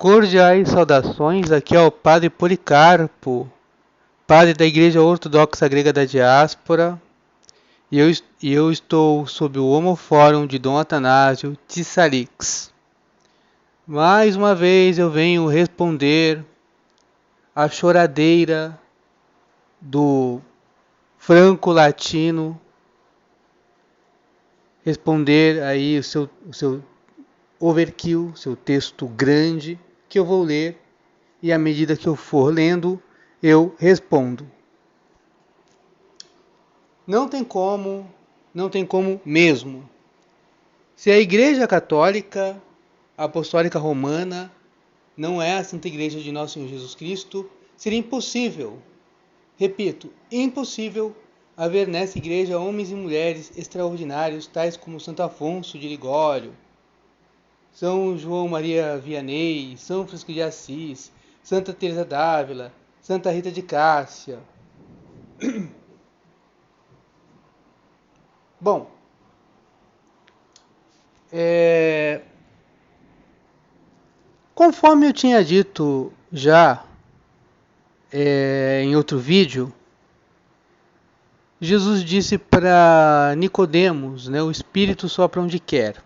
Cordiais saudações, aqui é o Padre Policarpo, Padre da Igreja Ortodoxa Grega da Diáspora, e eu estou sob o Homofórum de Dom Atanásio Tissarix. Mais uma vez eu venho responder a choradeira do franco-latino, responder aí o seu overkill, seu texto grande, que eu vou ler, e à medida que eu for lendo, eu respondo. Não tem como mesmo. Se a Igreja Católica Apostólica Romana não é a Santa Igreja de Nosso Senhor Jesus Cristo, seria impossível, repito, impossível haver nessa igreja homens e mulheres extraordinários, tais como Santo Afonso de Ligório, São João Maria Vianney, São Francisco de Assis, Santa Teresa d'Ávila, Santa Rita de Cássia. Bom, conforme eu tinha dito já em outro vídeo, Jesus disse para Nicodemos, o Espírito sopra onde quer.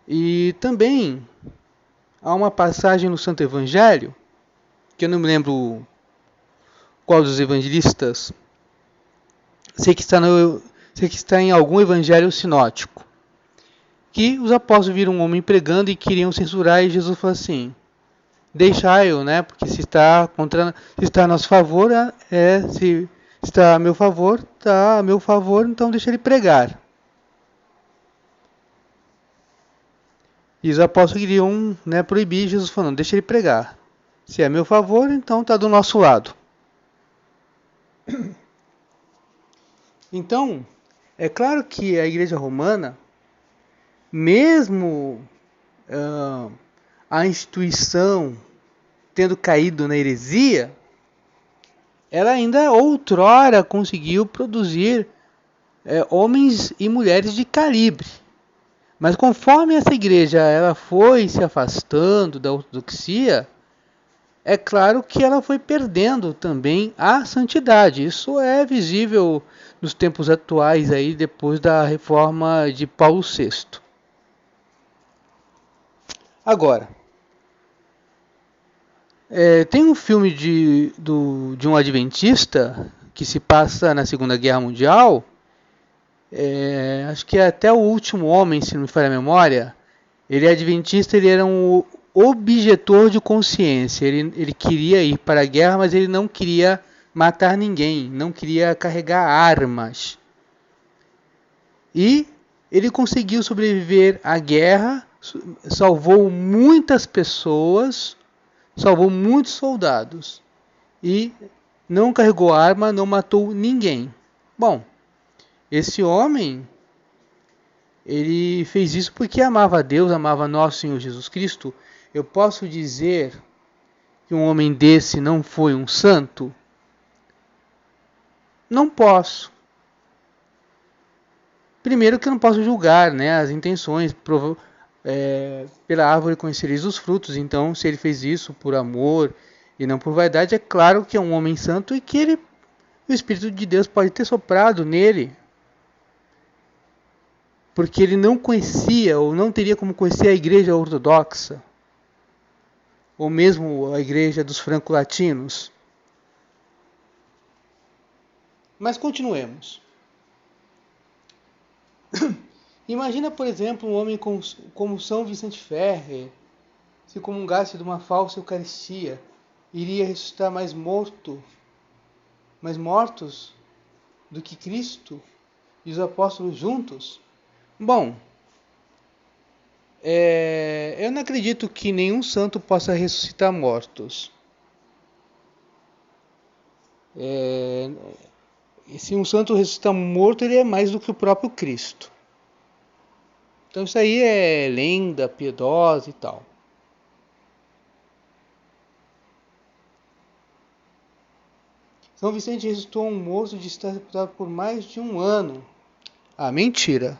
E também há uma passagem no Santo Evangelho, que eu não me lembro qual dos evangelistas, sei que está em algum evangelho sinótico, que os apóstolos viram um homem pregando e queriam censurar, e Jesus falou assim: deixai-o, porque se está a nosso favor, se está a meu favor, está a meu favor, então deixa ele pregar. E os apóstolos queriam proibir, Jesus falando: deixa ele pregar. Se é a meu favor, então está do nosso lado. Então, é claro que a Igreja Romana, mesmo a instituição tendo caído na heresia, ela ainda outrora conseguiu produzir homens e mulheres de calibre. Mas conforme essa igreja ela foi se afastando da ortodoxia, é claro que ela foi perdendo também a santidade. Isso é visível nos tempos atuais, aí, depois da reforma de Paulo VI. Agora, tem um filme de um adventista que se passa na Segunda Guerra Mundial, acho que é Até o Último Homem, se não me falha a memória. Ele é adventista, ele era um objetor de consciência. Ele queria ir para a guerra, mas ele não queria matar ninguém, não queria carregar armas. E ele conseguiu sobreviver à guerra, salvou muitas pessoas, salvou muitos soldados e não carregou arma, não matou ninguém. Bom, esse homem, ele fez isso porque amava a Deus, amava nosso Senhor Jesus Cristo. Eu posso dizer que um homem desse não foi um santo? Não posso. Primeiro que eu não posso julgar as intenções. Pela árvore conhecereis os frutos. Então, se ele fez isso por amor e não por vaidade, é claro que é um homem santo e que o Espírito de Deus pode ter soprado nele, porque ele não conhecia ou não teria como conhecer a igreja ortodoxa, ou mesmo a igreja dos franco-latinos. Mas continuemos. Imagina, por exemplo, um homem como São Vicente Ferrer, se comungasse de uma falsa Eucaristia, iria ressuscitar mais mortos do que Cristo e os apóstolos juntos? Bom, eu não acredito que nenhum santo possa ressuscitar mortos. E se um santo ressuscitar morto, ele é mais do que o próprio Cristo. Então isso aí é lenda piedosa e tal. São Vicente ressuscitou um moço de estar sepultado por mais de 1 ano. Mentira.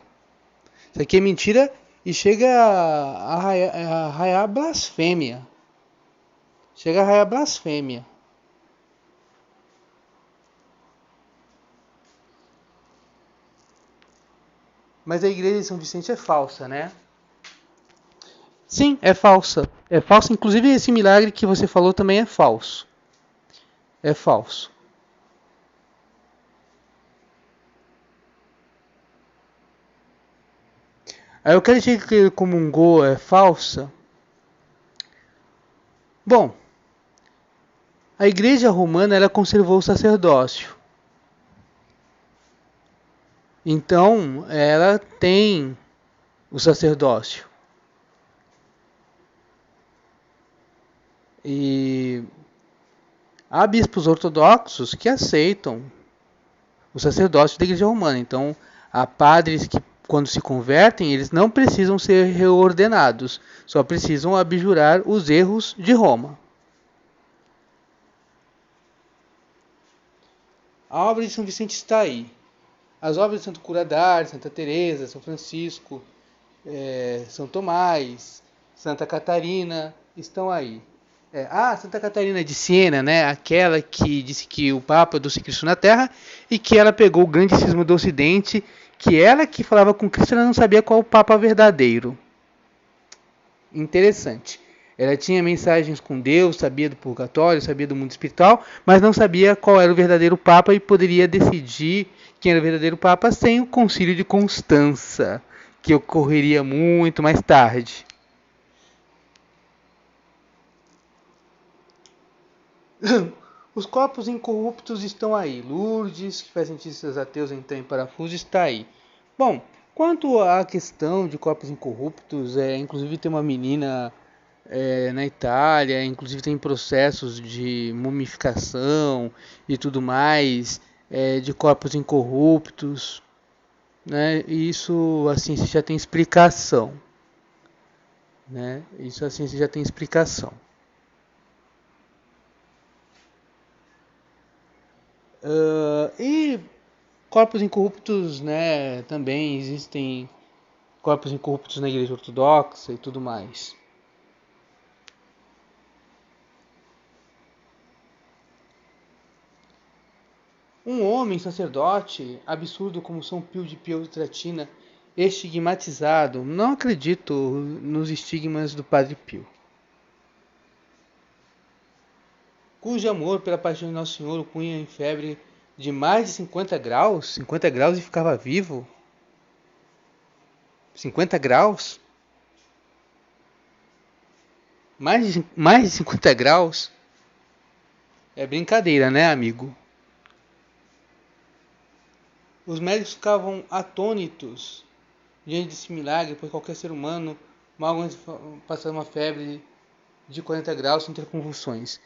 Isso aqui é mentira e chega a raiar blasfêmia. Chega a raiar blasfêmia. Mas a igreja de São Vicente é falsa, né? Sim, é falsa. É falsa, inclusive esse milagre que você falou também é falso. É falso. Aí eu quero dizer que ele comungou é falsa. Bom, a igreja romana ela conservou o sacerdócio. Então, ela tem o sacerdócio. E há bispos ortodoxos que aceitam o sacerdócio da igreja romana. Então, há padres que, quando se convertem, eles não precisam ser reordenados, só precisam abjurar os erros de Roma. A obra de São Vicente está aí. As obras de Santo Curadar, Santa Teresa, São Francisco, São Tomás, Santa Catarina estão aí. Santa Catarina de Siena, né? Aquela que disse que o Papa trouxe Cristo na Terra e que ela pegou o grande cisma do Ocidente, que ela que falava com Cristo, ela não sabia qual o Papa verdadeiro. Interessante. Ela tinha mensagens com Deus, sabia do purgatório, sabia do mundo espiritual, mas não sabia qual era o verdadeiro Papa e poderia decidir quem era o verdadeiro Papa sem o Concílio de Constança, que ocorreria muito mais tarde. Os corpos incorruptos estão aí. Lourdes, que faz cientistas ateus entrar em parafuso, está aí. Bom, quanto à questão de corpos incorruptos, inclusive tem uma menina na Itália, inclusive tem processos de mumificação e tudo mais, de corpos incorruptos, né? E isso a ciência já tem explicação, né? Isso a ciência já tem explicação. E corpos incorruptos, né? Também existem corpos incorruptos na Igreja Ortodoxa e tudo mais. Um homem sacerdote, absurdo como São Pio de Pietrelcina, estigmatizado, não acredito nos estigmas do Padre Pio, cujo amor pela paixão de Nosso Senhor o punha em febre de mais de 50 graus, 50 graus e ficava vivo, 50 graus, mais de 50 graus, é brincadeira, né, amigo? Os médicos ficavam atônitos diante desse milagre, pois qualquer ser humano, mal antes de passar uma febre de 40 graus sem ter convulsões.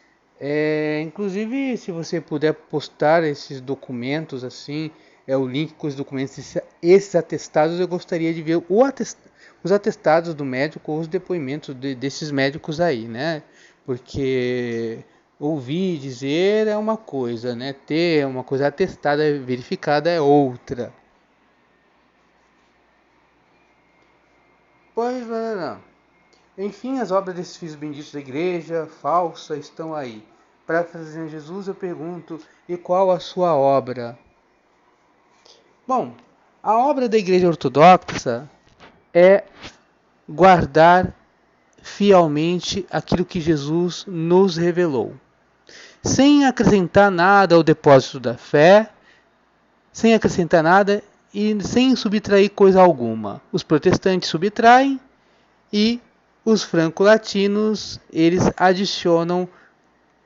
Inclusive, se você puder postar esses documentos assim, o link com os documentos, esses atestados, eu gostaria de ver os atestados do médico ou os depoimentos desses médicos aí, né? Porque ouvir dizer é uma coisa, né? Ter uma coisa atestada, verificada é outra. Pois não. Enfim, as obras desses filhos benditos da igreja falsa estão aí. Para fazer Jesus, eu pergunto: e qual a sua obra? Bom, a obra da igreja ortodoxa é guardar fielmente aquilo que Jesus nos revelou, sem acrescentar nada ao depósito da fé, sem acrescentar nada e sem subtrair coisa alguma. Os protestantes subtraem e os franco-latinos, eles adicionam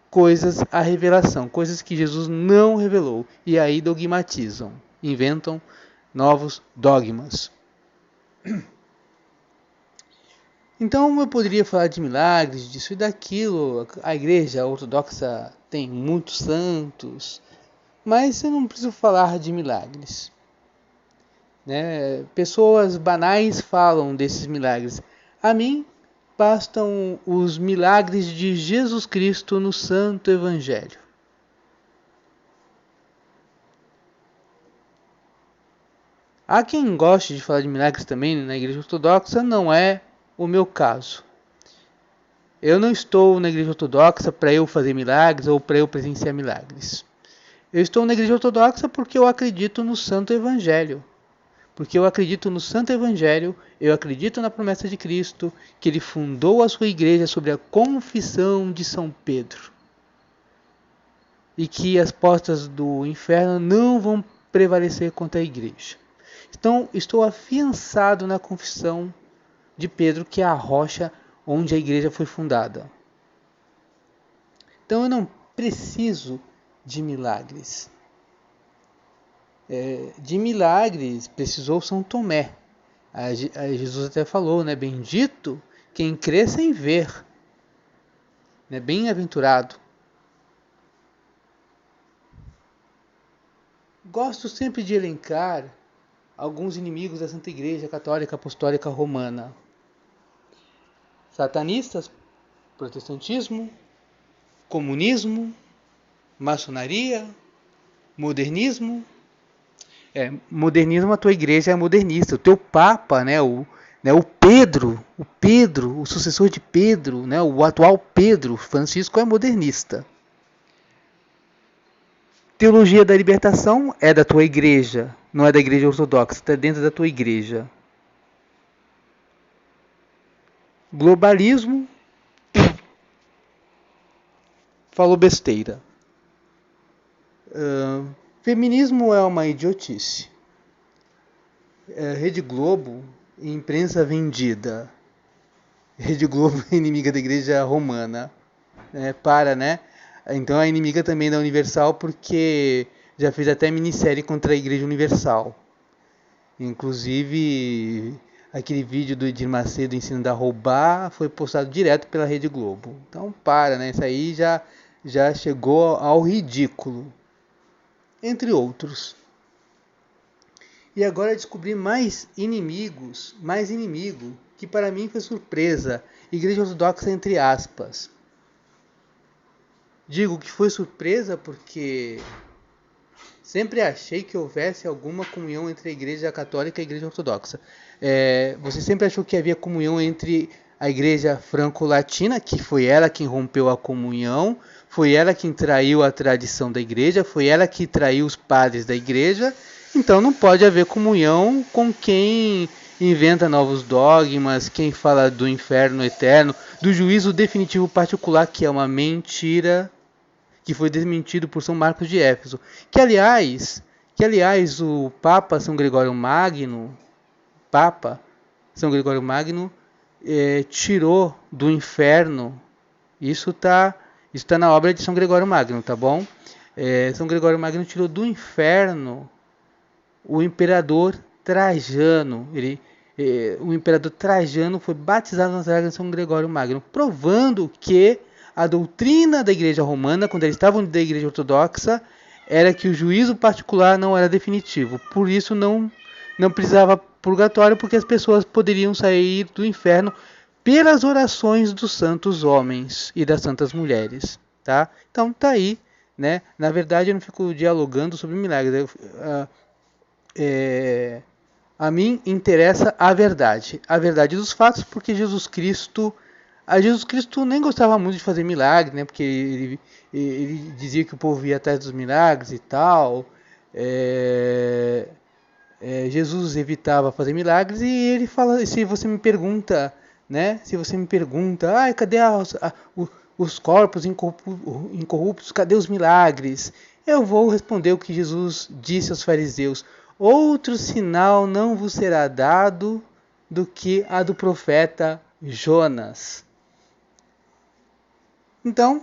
coisas à revelação, coisas que Jesus não revelou, e aí dogmatizam, inventam novos dogmas. Então eu poderia falar de milagres, disso e daquilo. A igreja ortodoxa tem muitos santos, mas eu não preciso falar de milagres, né? Pessoas banais falam desses milagres. A mim bastam os milagres de Jesus Cristo no Santo Evangelho. Há quem goste de falar de milagres também na Igreja Ortodoxa, não é o meu caso. Eu não estou na igreja ortodoxa para eu fazer milagres ou para eu presenciar milagres. Eu estou na igreja ortodoxa porque eu acredito no Santo Evangelho. Porque eu acredito no Santo Evangelho, eu acredito na promessa de Cristo, que ele fundou a sua igreja sobre a confissão de São Pedro. E que as portas do inferno não vão prevalecer contra a igreja. Então, estou afiançado na confissão de Pedro, que é a rocha onde a igreja foi fundada. Então, eu não preciso de milagres. De milagres precisou São Tomé. Jesus até falou, né? Bendito quem crê sem ver. Né? Bem-aventurado. Gosto sempre de elencar alguns inimigos da Santa Igreja Católica Apostólica Romana. Satanistas, protestantismo, comunismo, maçonaria, modernismo. Modernismo, a tua igreja é modernista. O teu Papa, né, o Pedro, o sucessor de Pedro, né, o atual Pedro, Francisco, é modernista. Teologia da libertação é da tua igreja, não é da igreja ortodoxa, está dentro da tua igreja. Globalismo, falou besteira. Feminismo é uma idiotice. Rede Globo, imprensa vendida. Rede Globo é inimiga da igreja romana. Né? Então é inimiga também da Universal, porque já fez até minissérie contra a Igreja Universal. Inclusive, aquele vídeo do Edir Macedo ensinando a roubar foi postado direto pela Rede Globo. Então né? Isso aí já chegou ao ridículo. Entre outros. E agora descobri mais inimigo, que para mim foi surpresa. Igreja Ortodoxa entre aspas. Digo que foi surpresa porque sempre achei que houvesse alguma comunhão entre a Igreja Católica e a Igreja Ortodoxa. Você sempre achou que havia comunhão entre a Igreja Franco-Latina, que foi ela quem rompeu a comunhão, foi ela quem traiu a tradição da Igreja, foi ela que traiu os padres da Igreja. Então não pode haver comunhão com quem inventa novos dogmas, quem fala do inferno eterno, do juízo definitivo particular, que é uma mentira, que foi desmentido por São Marcos de Éfeso. Que aliás o Papa São Gregório Magno, tirou do inferno. Isso está na obra de São Gregório Magno, tá bom? São Gregório Magno tirou do inferno o imperador Trajano. O imperador Trajano foi batizado nas águas de São Gregório Magno, provando que a doutrina da Igreja Romana, quando eles estavam da Igreja Ortodoxa, era que o juízo particular não era definitivo. Por isso não precisava purgatório, porque as pessoas poderiam sair do inferno pelas orações dos santos homens e das santas mulheres. Tá? Então tá aí. Né? Na verdade, eu não fico dialogando sobre milagres. A mim interessa a verdade dos fatos, porque Jesus Cristo nem gostava muito de fazer milagres, né? Porque ele dizia que o povo ia atrás dos milagres e tal. Jesus evitava fazer milagres, e ele fala, se você me pergunta, cadê os corpos incorruptos, cadê os milagres? Eu vou responder o que Jesus disse aos fariseus: outro sinal não vos será dado do que a do profeta Jonas. Então,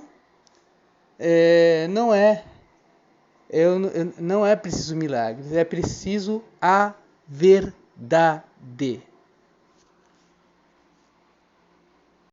não é preciso milagres, é preciso a verdade.